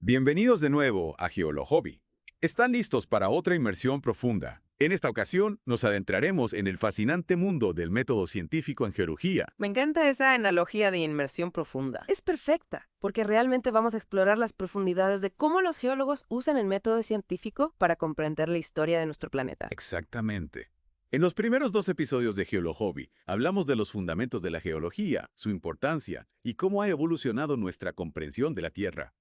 Bienvenidos de nuevo a GeoloHobby. ¿Están listos para otra inmersión profunda? En esta ocasión nos adentraremos en el fascinante mundo del método científico en geología. Me encanta esa analogía de inmersión profunda. Es perfecta, porque realmente vamos a explorar las profundidades de cómo los geólogos usan el método científico para comprender la historia de nuestro planeta. Exactamente. En los primeros 2 episodios de GeoloHobby hablamos de los fundamentos de la geología, su importancia y cómo ha evolucionado nuestra comprensión de la Tierra.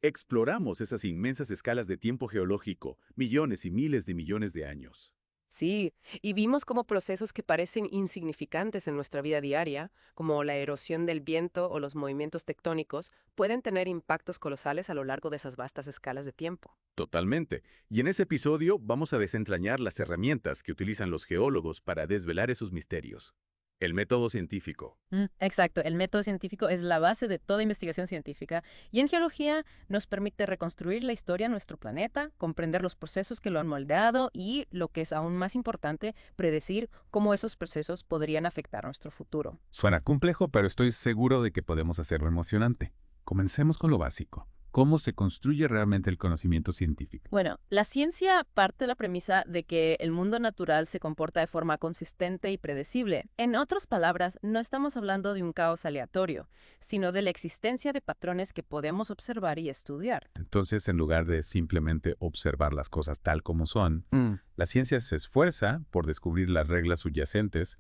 Exploramos esas inmensas escalas de tiempo geológico, millones y miles de millones de años. Sí, y vimos cómo procesos que parecen insignificantes en nuestra vida diaria, como la erosión del viento o los movimientos tectónicos, pueden tener impactos colosales a lo largo de esas vastas escalas de tiempo. Totalmente. Y en ese episodio vamos a desentrañar las herramientas que utilizan los geólogos para desvelar esos misterios. El método científico. Exacto, el método científico es la base de toda investigación científica y en geología nos permite reconstruir la historia de nuestro planeta, comprender los procesos que lo han moldeado y, lo que es aún más importante, predecir cómo esos procesos podrían afectar nuestro futuro. Suena complejo, pero estoy seguro de que podemos hacerlo emocionante. Comencemos con lo básico. ¿Cómo se construye realmente el conocimiento científico? Bueno, la ciencia parte de la premisa de que el mundo natural se comporta de forma consistente y predecible. En otras palabras, no estamos hablando de un caos aleatorio, sino de la existencia de patrones que podemos observar y estudiar. Entonces, en lugar de simplemente observar las cosas tal como son, la ciencia se esfuerza por descubrir las reglas subyacentes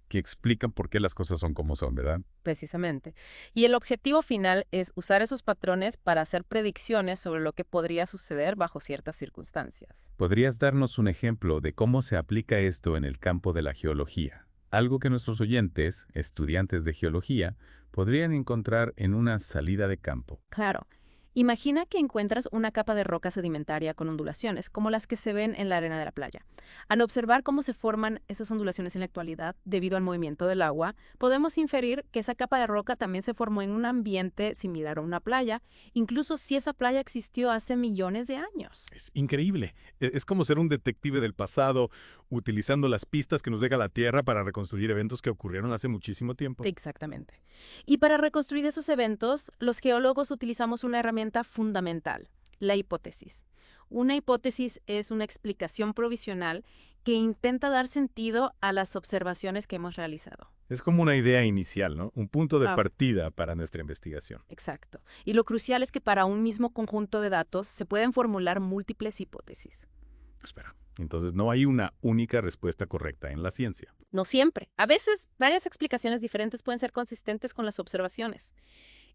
que explican por qué las cosas son como son, ¿verdad? Precisamente. Y el objetivo final es usar esos patrones para hacer predicciones sobre lo que podría suceder bajo ciertas circunstancias. ¿Podrías darnos un ejemplo de cómo se aplica esto en el campo de la geología? Algo que nuestros oyentes, estudiantes de geología, podrían encontrar en una salida de campo. Claro. Imagina que encuentras una capa de roca sedimentaria con ondulaciones, como las que se ven en la arena de la playa. Al observar cómo se forman esas ondulaciones en la actualidad, debido al movimiento del agua, podemos inferir que esa capa de roca también se formó en un ambiente similar a una playa, incluso si esa playa existió hace millones de años. Es increíble. Es como ser un detective del pasado, utilizando las pistas que nos deja la Tierra para reconstruir eventos que ocurrieron hace muchísimo tiempo. Exactamente. Y para reconstruir esos eventos, los geólogos utilizamos una herramienta fundamental, la hipótesis. Una hipótesis es una explicación provisional que intenta dar sentido a las observaciones que hemos realizado. Es como una idea inicial, ¿no? Un punto de Ah. partida para nuestra investigación. Exacto. Y lo crucial es que para un mismo conjunto de datos se pueden formular múltiples hipótesis. Espera. Entonces no hay una única respuesta correcta en la ciencia. No siempre. A veces, varias explicaciones diferentes pueden ser consistentes con las observaciones.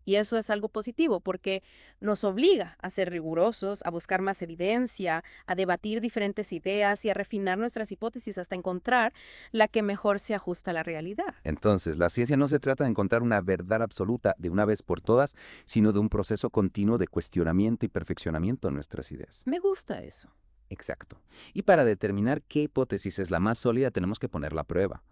Y eso es algo positivo porque nos obliga a ser rigurosos, a buscar más evidencia, a debatir diferentes ideas y a refinar nuestras hipótesis hasta encontrar la que mejor se ajusta a la realidad. Entonces, la ciencia no se trata de encontrar una verdad absoluta de una vez por todas, sino de un proceso continuo de cuestionamiento y perfeccionamiento de nuestras ideas. Me gusta eso. Exacto. Y para determinar qué hipótesis es la más sólida, tenemos que ponerla a prueba.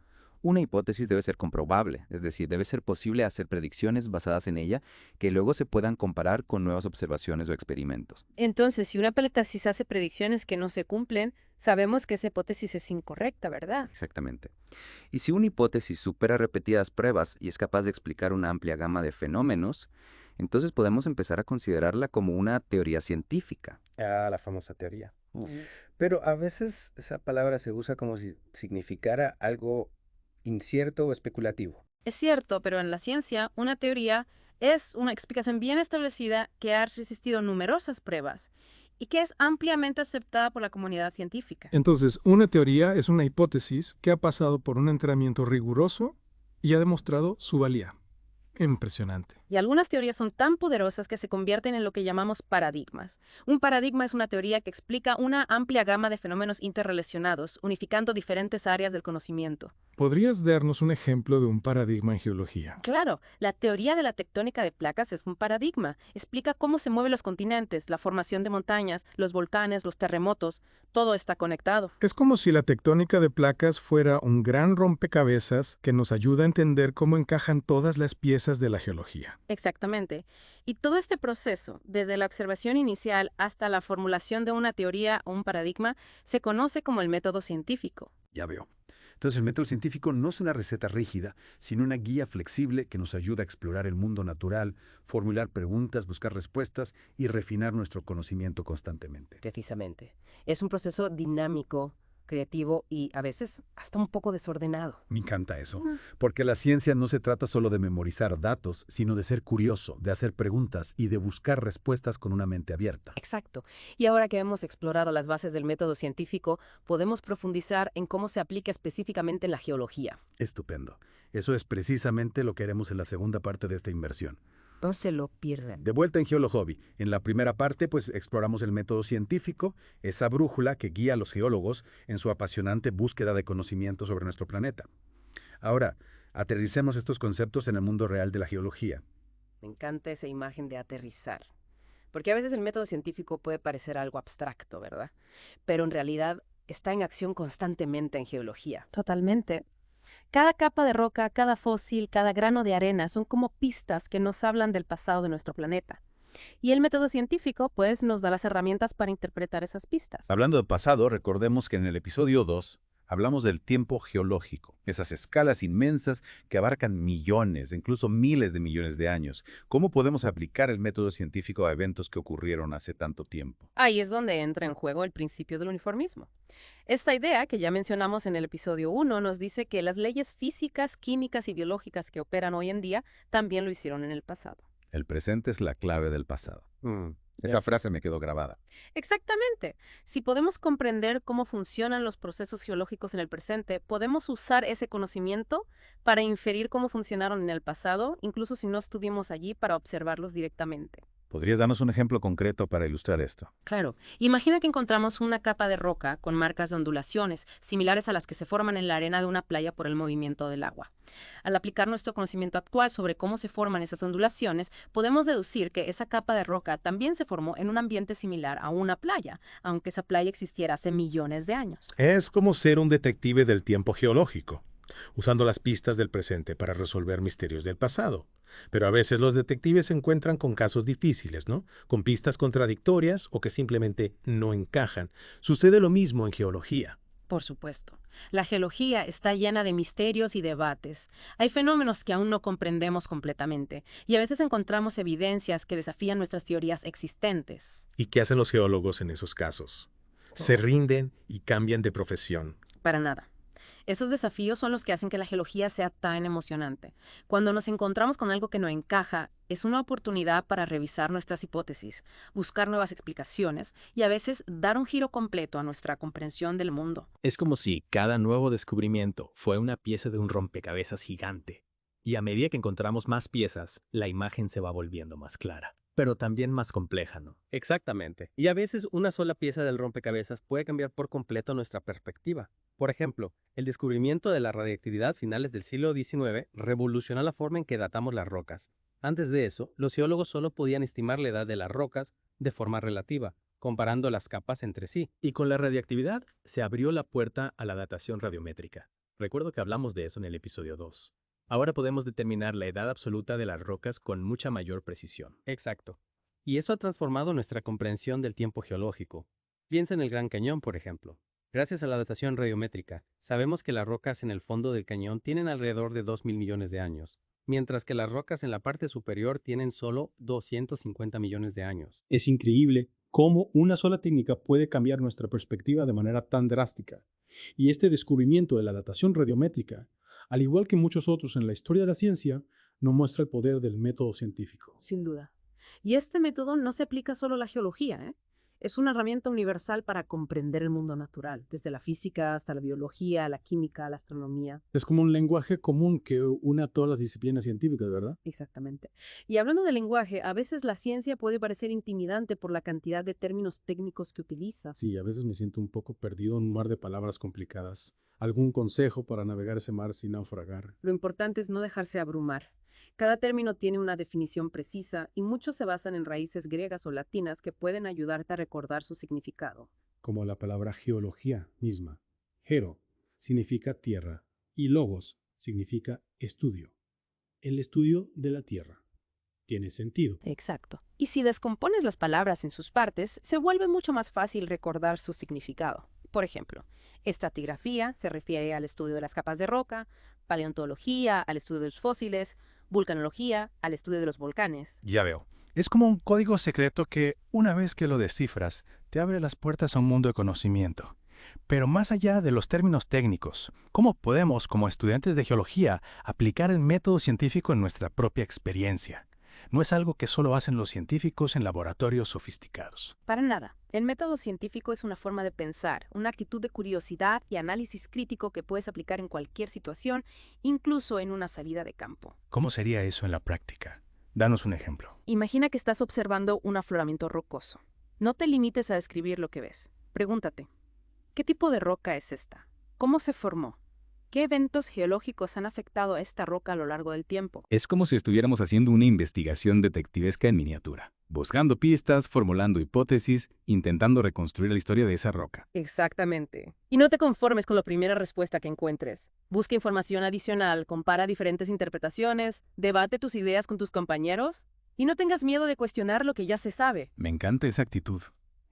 Una hipótesis debe ser comprobable, es decir, debe ser posible hacer predicciones basadas en ella que luego se puedan comparar con nuevas observaciones o experimentos. Entonces, si una hipótesis hace predicciones que no se cumplen, sabemos que esa hipótesis es incorrecta, ¿verdad? Exactamente. Y si una hipótesis supera repetidas pruebas y es capaz de explicar una amplia gama de fenómenos, entonces podemos empezar a considerarla como una teoría científica. Ah, la famosa teoría. Pero a veces esa palabra se usa como si significara algo incierto o especulativo. Es cierto, pero en la ciencia, una teoría es una explicación bien establecida que ha resistido numerosas pruebas y que es ampliamente aceptada por la comunidad científica. Entonces, una teoría es una hipótesis que ha pasado por un entrenamiento riguroso y ha demostrado su valía. Impresionante. Y algunas teorías son tan poderosas que se convierten en lo que llamamos paradigmas. Un paradigma es una teoría que explica una amplia gama de fenómenos interrelacionados, unificando diferentes áreas del conocimiento. ¿Podrías darnos un ejemplo de un paradigma en geología? Claro, la teoría de la tectónica de placas es un paradigma. Explica cómo se mueven los continentes, la formación de montañas, los volcanes, los terremotos. Todo está conectado. Es como si la tectónica de placas fuera un gran rompecabezas que nos ayuda a entender cómo encajan todas las piezas de la geología. Exactamente. Y todo este proceso, desde la observación inicial hasta la formulación de una teoría o un paradigma, se conoce como el método científico. Ya veo. Entonces, el método científico no es una receta rígida, sino una guía flexible que nos ayuda a explorar el mundo natural, formular preguntas, buscar respuestas y refinar nuestro conocimiento constantemente. Precisamente. Es un proceso dinámico, creativo y a veces hasta un poco desordenado. Me encanta eso, porque la ciencia no se trata solo de memorizar datos, sino de ser curioso, de hacer preguntas y de buscar respuestas con una mente abierta. Exacto. Y ahora que hemos explorado las bases del método científico, podemos profundizar en cómo se aplica específicamente en la geología. Estupendo. Eso es precisamente lo que haremos en la segunda parte de esta inversión. No se lo pierdan. De vuelta en GeoHobby. En la primera parte, pues exploramos el método científico, esa brújula que guía a los geólogos en su apasionante búsqueda de conocimiento sobre nuestro planeta. Ahora, aterricemos estos conceptos en el mundo real de la geología. Me encanta esa imagen de aterrizar. Porque a veces el método científico puede parecer algo abstracto, ¿verdad? Pero en realidad está en acción constantemente en geología. Totalmente. Cada capa de roca, cada fósil, cada grano de arena son como pistas que nos hablan del pasado de nuestro planeta. Y el método científico, pues, nos da las herramientas para interpretar esas pistas. Hablando del pasado, recordemos que en el episodio 2 hablamos del tiempo geológico, esas escalas inmensas que abarcan millones, incluso miles de millones de años. ¿Cómo podemos aplicar el método científico a eventos que ocurrieron hace tanto tiempo? Ahí es donde entra en juego el principio del uniformismo. Esta idea, que ya mencionamos en el episodio 1, nos dice que las leyes físicas, químicas y biológicas que operan hoy en día también lo hicieron en el pasado. El presente es la clave del pasado. Esa frase me quedó grabada. Exactamente. Si podemos comprender cómo funcionan los procesos geológicos en el presente, podemos usar ese conocimiento para inferir cómo funcionaron en el pasado, incluso si no estuvimos allí para observarlos directamente. ¿Podrías darnos un ejemplo concreto para ilustrar esto? Claro. Imagina que encontramos una capa de roca con marcas de ondulaciones, similares a las que se forman en la arena de una playa por el movimiento del agua. Al aplicar nuestro conocimiento actual sobre cómo se forman esas ondulaciones, podemos deducir que esa capa de roca también se formó en un ambiente similar a una playa, aunque esa playa existiera hace millones de años. Es como ser un detective del tiempo geológico, usando las pistas del presente para resolver misterios del pasado. Pero a veces los detectives se encuentran con casos difíciles, ¿no? Con pistas contradictorias o que simplemente no encajan. Sucede lo mismo en geología. Por supuesto. La geología está llena de misterios y debates. Hay fenómenos que aún no comprendemos completamente, y a veces encontramos evidencias que desafían nuestras teorías existentes. ¿Y qué hacen los geólogos en esos casos? Se rinden y cambian de profesión. Para nada. Esos desafíos son los que hacen que la geología sea tan emocionante. Cuando nos encontramos con algo que no encaja, es una oportunidad para revisar nuestras hipótesis, buscar nuevas explicaciones y a veces dar un giro completo a nuestra comprensión del mundo. Es como si cada nuevo descubrimiento fue una pieza de un rompecabezas gigante. Y a medida que encontramos más piezas, la imagen se va volviendo más clara. Pero también más compleja, ¿no? Exactamente. Y a veces una sola pieza del rompecabezas puede cambiar por completo nuestra perspectiva. Por ejemplo, el descubrimiento de la radiactividad a finales del siglo XIX revolucionó la forma en que datamos las rocas. Antes de eso, los geólogos solo podían estimar la edad de las rocas de forma relativa, comparando las capas entre sí. Y con la radiactividad se abrió la puerta a la datación radiométrica. Recuerdo que hablamos de eso en el episodio 2. Ahora podemos determinar la edad absoluta de las rocas con mucha mayor precisión. Exacto. Y esto ha transformado nuestra comprensión del tiempo geológico. Piensa en el Gran Cañón, por ejemplo. Gracias a la datación radiométrica, sabemos que las rocas en el fondo del cañón tienen alrededor de 2.000 millones de años, mientras que las rocas en la parte superior tienen solo 250 millones de años. Es increíble cómo una sola técnica puede cambiar nuestra perspectiva de manera tan drástica. Y este descubrimiento de la datación radiométrica, al igual que muchos otros en la historia de la ciencia, nos muestra el poder del método científico. Sin duda. Y este método no se aplica solo a la geología, ¿eh? Es una herramienta universal para comprender el mundo natural, desde la física hasta la biología, la química, la astronomía. Es como un lenguaje común que une a todas las disciplinas científicas, ¿verdad? Exactamente. Y hablando de lenguaje, a veces la ciencia puede parecer intimidante por la cantidad de términos técnicos que utiliza. Sí, a veces me siento un poco perdido en un mar de palabras complicadas. ¿Algún consejo para navegar ese mar sin naufragar? Lo importante es no dejarse abrumar. Cada término tiene una definición precisa y muchos se basan en raíces griegas o latinas que pueden ayudarte a recordar su significado. Como la palabra geología misma. Gero significa tierra y logos significa estudio. El estudio de la tierra. Tiene sentido. Exacto. Y si descompones las palabras en sus partes, se vuelve mucho más fácil recordar su significado. Por ejemplo, Estratigrafía se refiere al estudio de las capas de roca, paleontología al estudio de los fósiles, vulcanología al estudio de los volcanes. Ya veo. Es como un código secreto que, una vez que lo descifras, te abre las puertas a un mundo de conocimiento. Pero más allá de los términos técnicos, ¿cómo podemos, como estudiantes de geología, aplicar el método científico en nuestra propia experiencia? No es algo que solo hacen los científicos en laboratorios sofisticados. Para nada. El método científico es una forma de pensar, una actitud de curiosidad y análisis crítico que puedes aplicar en cualquier situación, incluso en una salida de campo. ¿Cómo sería eso en la práctica? Danos un ejemplo. Imagina que estás observando un afloramiento rocoso. No te limites a describir lo que ves. Pregúntate, ¿qué tipo de roca es esta? ¿Cómo se formó? ¿Qué eventos geológicos han afectado a esta roca a lo largo del tiempo? Es como si estuviéramos haciendo una investigación detectivesca en miniatura, buscando pistas, formulando hipótesis, intentando reconstruir la historia de esa roca. Exactamente. Y no te conformes con la primera respuesta que encuentres. Busca información adicional, compara diferentes interpretaciones, debate tus ideas con tus compañeros y no tengas miedo de cuestionar lo que ya se sabe. Me encanta esa actitud.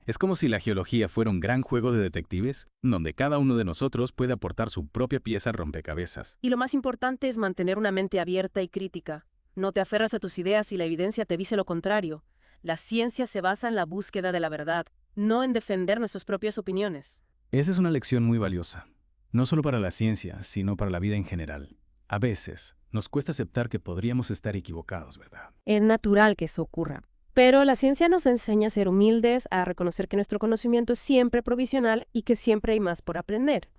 Es como si la geología fuera un gran juego de detectives, donde cada uno de nosotros puede aportar su propia pieza al rompecabezas. Y lo más importante es mantener una mente abierta y crítica. No te aferras a tus ideas si la evidencia te dice lo contrario. La ciencia se basa en la búsqueda de la verdad, no en defender nuestras propias opiniones. Esa es una lección muy valiosa, no solo para la ciencia, sino para la vida en general. A veces, nos cuesta aceptar que podríamos estar equivocados, ¿verdad? Es natural que eso ocurra. Pero la ciencia nos enseña a ser humildes, a reconocer que nuestro conocimiento es siempre provisional y que siempre hay más por aprender.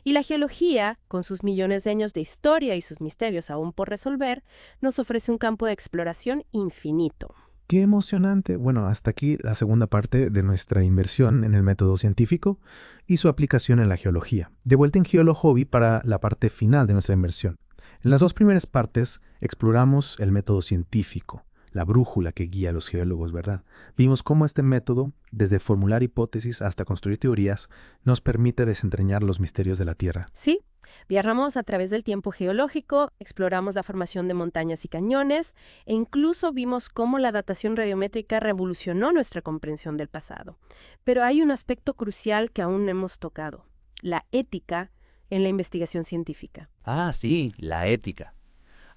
Y la geología, con sus millones de años de historia y sus misterios aún por resolver, nos ofrece un campo de exploración infinito. ¡Qué emocionante! Bueno, hasta aquí la segunda parte de nuestra inversión en el método científico y su aplicación en la geología. De vuelta en GeoloHobby para la parte final de nuestra inversión. En las dos primeras partes exploramos el método científico, la brújula que guía a los geólogos, ¿verdad? Vimos cómo este método, desde formular hipótesis hasta construir teorías, nos permite desentrañar los misterios de la Tierra. Sí, viajamos a través del tiempo geológico, exploramos la formación de montañas y cañones, e incluso vimos cómo la datación radiométrica revolucionó nuestra comprensión del pasado. Pero hay un aspecto crucial que aún no hemos tocado, la ética en la investigación científica. Ah, sí, la ética.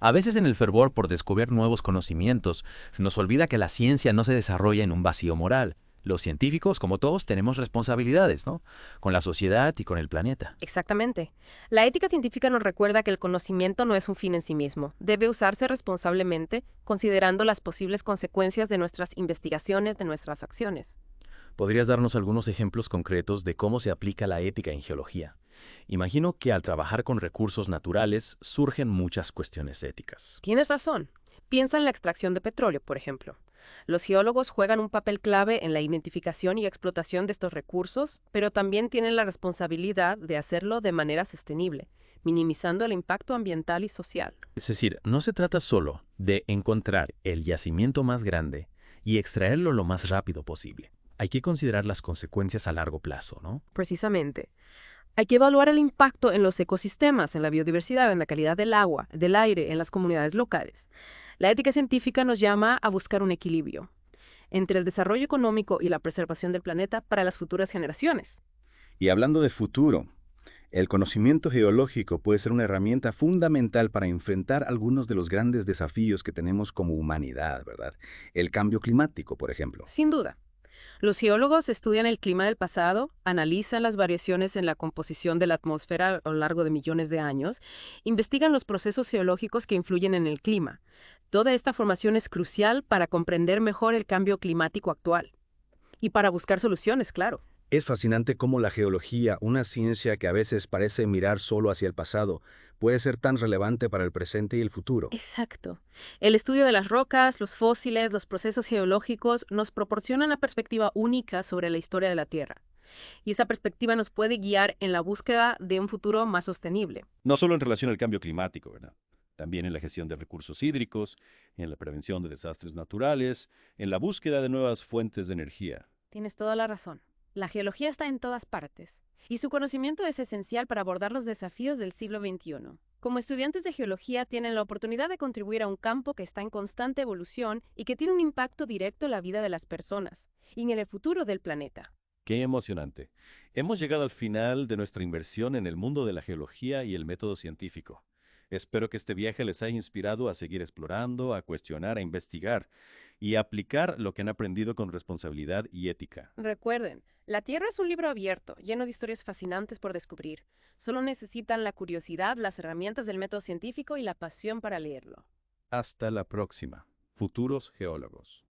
A veces en el fervor por descubrir nuevos conocimientos, se nos olvida que la ciencia no se desarrolla en un vacío moral. Los científicos, como todos, tenemos responsabilidades, ¿no? Con la sociedad y con el planeta. Exactamente. La ética científica nos recuerda que el conocimiento no es un fin en sí mismo. Debe usarse responsablemente, considerando las posibles consecuencias de nuestras investigaciones, de nuestras acciones. ¿Podrías darnos algunos ejemplos concretos de cómo se aplica la ética en geología? Imagino que al trabajar con recursos naturales surgen muchas cuestiones éticas. Tienes razón. Piensa en la extracción de petróleo, por ejemplo. Los geólogos juegan un papel clave en la identificación y explotación de estos recursos, pero también tienen la responsabilidad de hacerlo de manera sostenible, minimizando el impacto ambiental y social. Es decir, no se trata solo de encontrar el yacimiento más grande y extraerlo lo más rápido posible. Hay que considerar las consecuencias a largo plazo, ¿no? Precisamente. Hay que evaluar el impacto en los ecosistemas, en la biodiversidad, en la calidad del agua, del aire, en las comunidades locales. La ética científica nos llama a buscar un equilibrio entre el desarrollo económico y la preservación del planeta para las futuras generaciones. Y hablando de futuro, el conocimiento geológico puede ser una herramienta fundamental para enfrentar algunos de los grandes desafíos que tenemos como humanidad, ¿verdad? El cambio climático, por ejemplo. Sin duda. Los geólogos estudian el clima del pasado, analizan las variaciones en la composición de la atmósfera a lo largo de millones de años, investigan los procesos geológicos que influyen en el clima. Toda esta formación es crucial para comprender mejor el cambio climático actual. Y para buscar soluciones, claro. Es fascinante cómo la geología, una ciencia que a veces parece mirar solo hacia el pasado, puede ser tan relevante para el presente y el futuro. Exacto. El estudio de las rocas, los fósiles, los procesos geológicos nos proporciona una perspectiva única sobre la historia de la Tierra. Y esa perspectiva nos puede guiar en la búsqueda de un futuro más sostenible. No solo en relación al cambio climático, ¿verdad? También en la gestión de recursos hídricos, en la prevención de desastres naturales, en la búsqueda de nuevas fuentes de energía. Tienes toda la razón. La geología está en todas partes, y su conocimiento es esencial para abordar los desafíos del siglo XXI. Como estudiantes de geología tienen la oportunidad de contribuir a un campo que está en constante evolución y que tiene un impacto directo en la vida de las personas y en el futuro del planeta. Qué emocionante. Hemos llegado al final de nuestra inversión en el mundo de la geología y el método científico. Espero que este viaje les haya inspirado a seguir explorando, a cuestionar, a investigar y a aplicar lo que han aprendido con responsabilidad y ética. Recuerden, La Tierra es un libro abierto, lleno de historias fascinantes por descubrir. Solo necesitan la curiosidad, las herramientas del método científico y la pasión para leerlo. Hasta la próxima, futuros geólogos.